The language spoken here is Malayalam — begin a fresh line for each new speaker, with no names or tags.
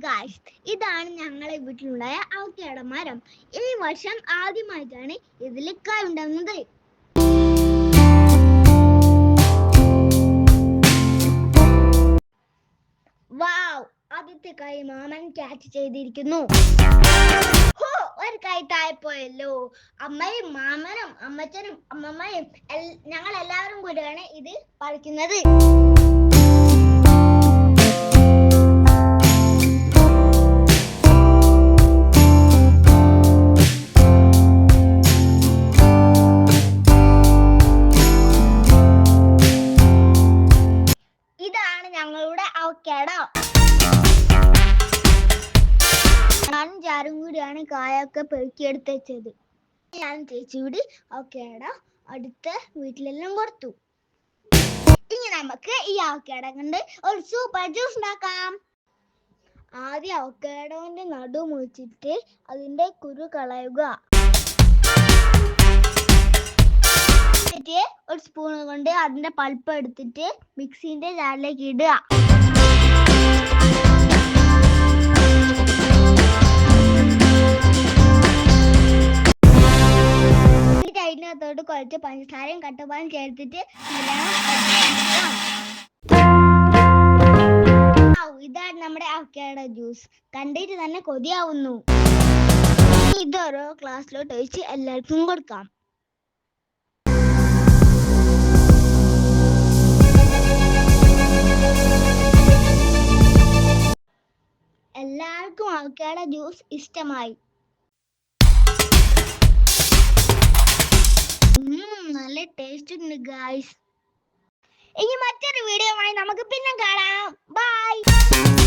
ഗായ്സ്, ഇതാണ് ഞങ്ങളെ വീട്ടിലുണ്ടായ അവക്കാഡോ മരം. ഈ വർഷം ആദ്യമായിട്ടാണ് ഇതിൽ കായ ഉണ്ടാകുന്നത്. വാവ്, ആദ്യത്തെ കായ് മാമൻ ക്യാച്ച് ചെയ്തിരിക്കുന്നു. ഒരു കായ് താഴെപ്പോയല്ലോ. അമ്മയും മാമനും അമ്മച്ചനും അമ്മമ്മയും ഞങ്ങൾ എല്ലാവരും കൂടിയാണ് ഇത് പറിക്കുന്നത്. ഇതാണ് ഞങ്ങളുടെ അവക്കാഡോ. ഞാനും ചാരും കൂടിയാണ് കായൊക്കെ പെറുക്കിയെടുത്ത് വെച്ചത്. ഞാൻ ചേച്ചി കൂടി അവക്കാഡോ അടുത്ത വീട്ടിലെല്ലാം കൊടുത്തു. ഇനി നമുക്ക് ഈ അവക്കാഡോ കൊണ്ട് ഒരു സൂപ്പർ ജ്യൂസ് ഉണ്ടാക്കാം. ആദ്യം അവക്കാഡോന്റെ നടു മുറിച്ചിട്ട് അതിന്റെ കുരു കളയുക. ഒരു സ്പൂൺ കൊണ്ട് അതിന്റെ പൾപ്പ് എടുത്തിട്ട് മിക്സിന്റെ ജാറിലേക്ക് ഇടുക. അതിനകത്തോട്ട് കുറച്ച് പഞ്ചസാരയും കട്ടപ്പാലും ചേർത്തിട്ട് ഇതാണ് നമ്മുടെ അവക്കാഡോ ജ്യൂസ്. കണ്ടിട്ട് തന്നെ കൊതിയാവുന്നു. ഇതോരോ ഗ്ലാസ്സിലോട്ട് ഒഴിച്ച് എല്ലാവർക്കും കൊടുക്കാം. എല്ലാവർക്കും അവക്കാഡോ ജ്യൂസ് ഇഷ്ടമായി. നല്ല ടേസ്റ്റ് ഉണ്ട് ഗായ്സ്. ഇനി മറ്റൊരു വീഡിയോയുമായി നമുക്ക് പിന്നെ കാണാം. ബൈ.